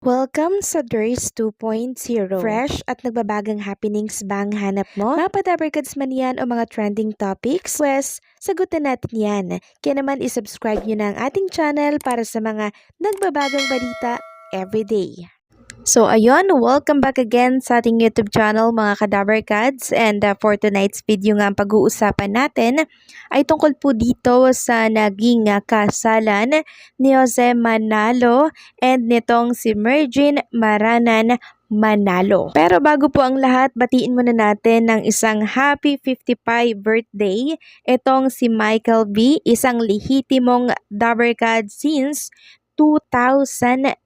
Welcome sa DRS 2.0. Fresh at nagbabagang happenings bang hanap mo? Mga padabarkads man yan o mga trending topics? Pwes, sagutin natin yan. Kaya naman isubscribe nyo na ang ating channel para sa mga nagbabagang balita everyday. So ayun, welcome back again sa ating YouTube channel mga Kadabarkads, and for tonight's video nga ang pag-uusapan natin ay tungkol po dito sa naging kasalan ni Jose Manalo and nitong si Mergine Maranan Manalo. Pero bago po ang lahat, batiin muna natin ng isang happy 55 birthday itong si Michael V, isang lehitimong Dabarkad since 2003.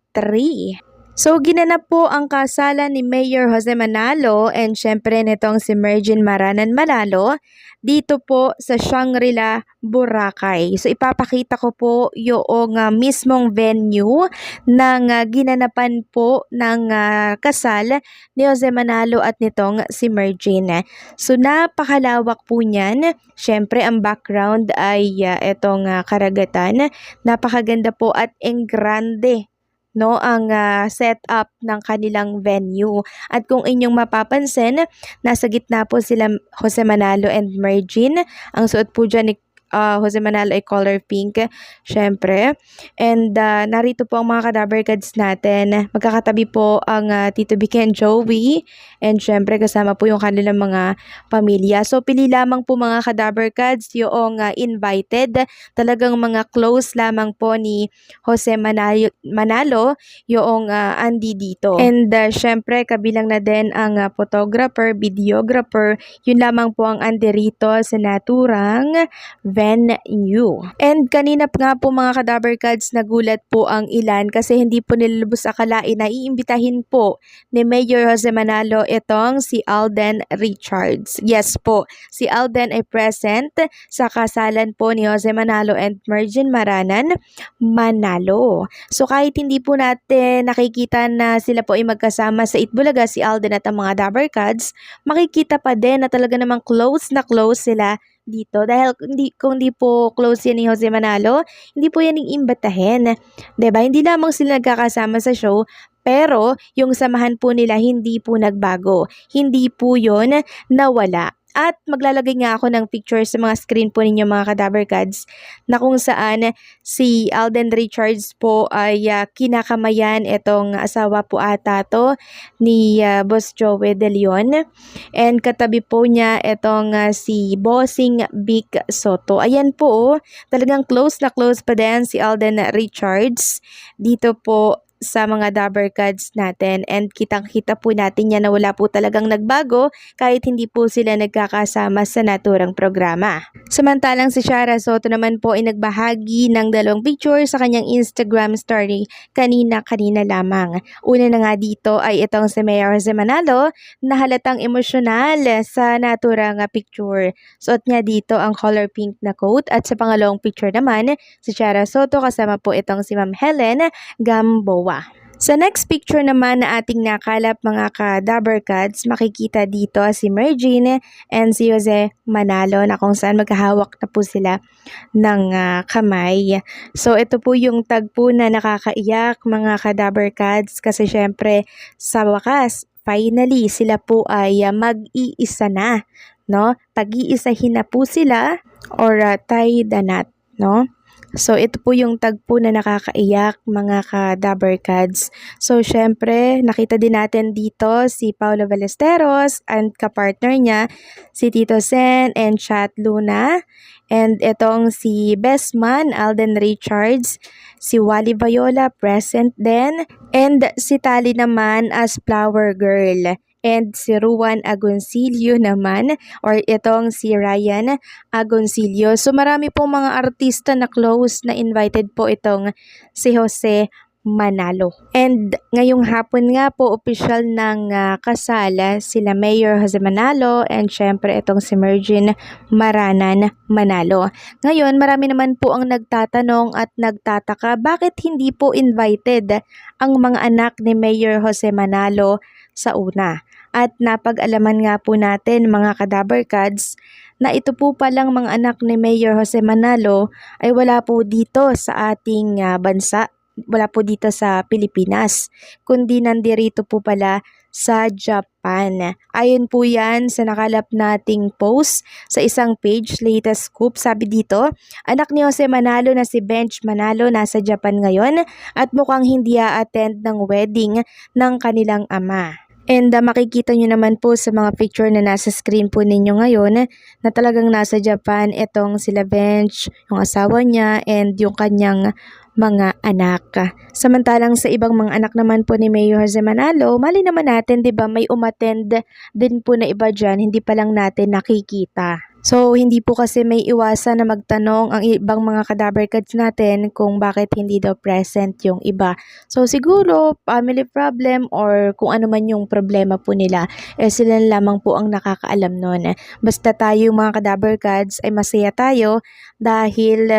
So, ginanap po ang kasalan ni Mayor Jose Manalo and syempre nitong si Mergine Maranan Manalo dito po sa Shangri-La, Boracay. So, ipapakita ko po yung mismong venue ng ginanapan po ng kasal ni Jose Manalo at nitong si Mergine. So, napakalawak po niyan. Syempre, ang background ay itong karagatan. Napakaganda po at grande, no, ang setup ng kanilang venue. At kung inyong mapapansin, nasa gitna po sila Jose Manalo and Mergine. Ang suot po dyan ni Jose Manalo ay color pink, syempre. And narito po ang mga Kadabarkads natin. Magkakatabi po ang Tito Vicky and Joey. And syempre kasama po yung kanilang mga pamilya. So pili lamang po mga Kadabarkads yung invited. Talagang mga close lamang po ni Jose Manalo yung andi dito. And syempre kabilang na din ang photographer, videographer. Yun lamang po ang andi rito sa naturang venue. And kanina nga po mga Kadabarkads, nagulat po ang ilan kasi hindi po nilulubos akalain na iimbitahin po ni Mayor Jose Manalo itong si Alden Richards. Yes po, si Alden ay present sa kasalan po ni Jose Manalo and Mergine Maranan Manalo. So kahit hindi po natin nakikita na sila po ay magkasama sa Itbulaga, si Alden at ang mga Dabarkads, makikita pa din na talaga namang close na close sila dito. Dahil kung di po close yan ni Jose Manalo, hindi po yan iimbatahin. Diba? Hindi lamang sila nagkakasama sa show, pero yung samahan po nila hindi po nagbago. Hindi po yun nawala. At maglalagay nga ako ng picture sa mga screen po ninyo mga Kadabarkads na kung saan si Alden Richards po ay kinakamayan itong asawa po ata to ni Boss Joey De Leon. And katabi po niya itong si Bossing Vic Soto. Ayan po, talagang close na close pa din si Alden Richards dito po sa mga Dabarkads natin, and kitang-kita po natin yan na wala po talagang nagbago kahit hindi po sila nagkakasama sa naturang programa. Samantalang si Shara Soto naman po ay nagbahagi ng dalawang picture sa kanyang Instagram story kanina lamang. Una na nga dito ay itong si Mayor Jose Manalo na halatang emosyonal sa naturang picture. Suot niya dito ang color pink na coat, at sa pangalawang picture naman si Shara Soto kasama po itong si Ma'am Helen Gamboa. Sa next picture naman na ating nakalap mga Kadabarkads, makikita dito si Mergine and si Jose Manalo na kung saan magkahawak na po sila ng kamay. So ito po yung tagpo na nakakaiyak mga Kadabarkads kasi syempre sa wakas, finally sila po ay mag-iisa na, no? Pag-iisahin na po sila or tie the knot, no? So, ito po yung tagpo na nakakaiyak mga Kadabarkads. So, syempre, nakita din natin dito si Paolo Ballesteros and kapartner niya, si Tito Sen and Chat Luna. And itong si best man, Alden Richards, si Wally Viola present din, and si Tali naman as flower girl. And si Ruan Agoncillo naman, or itong si Ryan Agoncillo. So marami pong mga artista na close na invited po itong si Jose Manalo. And ngayong hapon nga po, opisyal ng kasal sila Mayor Jose Manalo and syempre itong si Mergine Maranan Manalo. Ngayon, marami naman po ang nagtatanong at nagtataka bakit hindi po invited ang mga anak ni Mayor Jose Manalo sa una. At napag-alaman nga po natin mga Kadabarkads na ito po palang mga anak ni Mayor Jose Manalo ay wala po dito sa ating bansa. wala po dito sa Pilipinas, kundi nandirito po pala sa Japan. Ayon po yan sa nakalap nating post sa isang page, latest scoop. Sabi dito, anak ni Jose Manalo na si Benj Manalo nasa Japan ngayon at mukhang hindi a-attend ng wedding ng kanilang ama. And makikita nyo naman po sa mga picture na nasa screen po ninyo ngayon na talagang nasa Japan itong sila Benj, yung asawa niya and yung kanyang mga anak. Samantalang sa ibang mga anak naman po ni Mayor Jose Manalo, mali naman natin 'di ba may umattend din po na iba dyan, hindi pa lang natin nakikita. So, hindi po kasi may iwasan na magtanong ang ibang mga cadaver cards natin kung bakit hindi daw present yung iba. So, siguro, family problem or kung ano man yung problema po nila, sila lamang po ang nakakaalam nun. Basta tayo mga cadaver cards ay masaya tayo dahil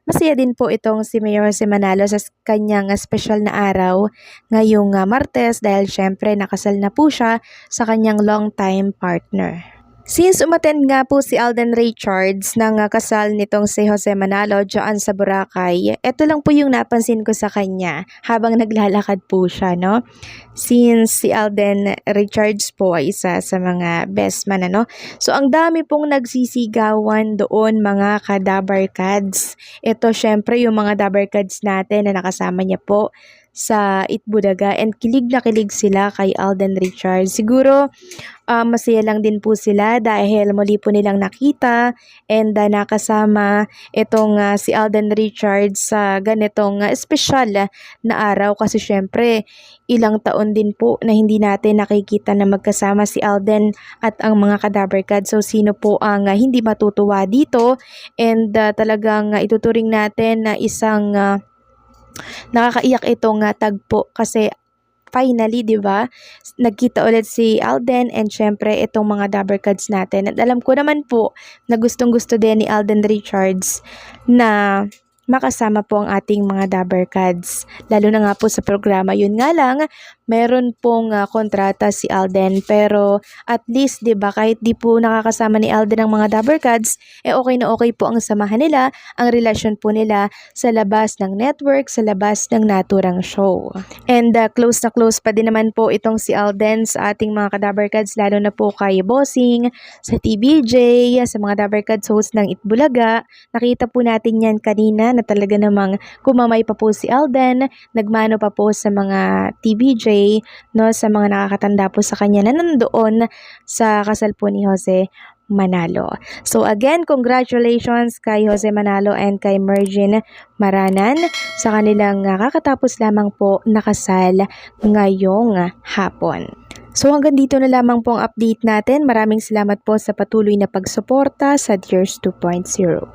masaya din po itong si Mayor Jose Manalo sa kanyang special na araw ngayong Martes dahil syempre nakasal na po siya sa kanyang long-time partner. Since umattend nga po si Alden Richards ng kasal nitong si Jose Manalo dyan sa Boracay, ito lang po yung napansin ko sa kanya habang naglalakad po siya, no? Since si Alden Richards po ay isa sa mga best man, ano? So, ang dami pong nagsisigawan doon mga ka-Dabar Cads. Ito, syempre, yung mga Dabar Cads natin na nakasama niya po sa Itbulaga and kilig na kilig sila kay Alden Richards. Siguro, masaya lang din po sila dahil muli po nilang nakita and nakasama itong si Alden Richards sa ganitong espesyal na araw kasi syempre ilang taon din po na hindi natin nakikita na magkasama si Alden at ang mga Cadaver Cats. So sino po ang hindi matutuwa dito and talagang ituturing natin na isang nakakaiyak itong tagpo kasi finally, 'di ba? Nagkita ulit si Alden and syempre itong mga Dabber Cats natin. At alam ko naman po na gustong-gusto din ni Alden Richards na makasama po ang ating mga Dabber Cats. Lalo na nga po sa programa. Yun nga lang, meron pong kontrata si Alden pero at least 'di ba kahit di po nakakasama ni Alden ang mga Dabber Cats, okay na okay po ang samahan nila, ang relasyon po nila sa labas ng network, sa labas ng naturang show. And close na close pa din naman po itong si Alden sa ating mga ka-Dabber Cats, lalo na po kay Bossing, sa TBJ, sa mga Dabber Cats host ng Itbulaga. Nakita po natin yan kanina na talaga namang kumamay pa po si Alden, nagmano pa po sa mga TBJ, no, sa mga nakakatanda po sa kanya na nandoon sa kasal po ni Jose Manalo. So again, congratulations kay Jose Manalo and kay Mergin Maranan sa kanilang kakatapos lamang po nakasal ngayong hapon. So hanggang dito na lamang po ang update natin. Maraming salamat po sa patuloy na pagsuporta sa Tears 2.0.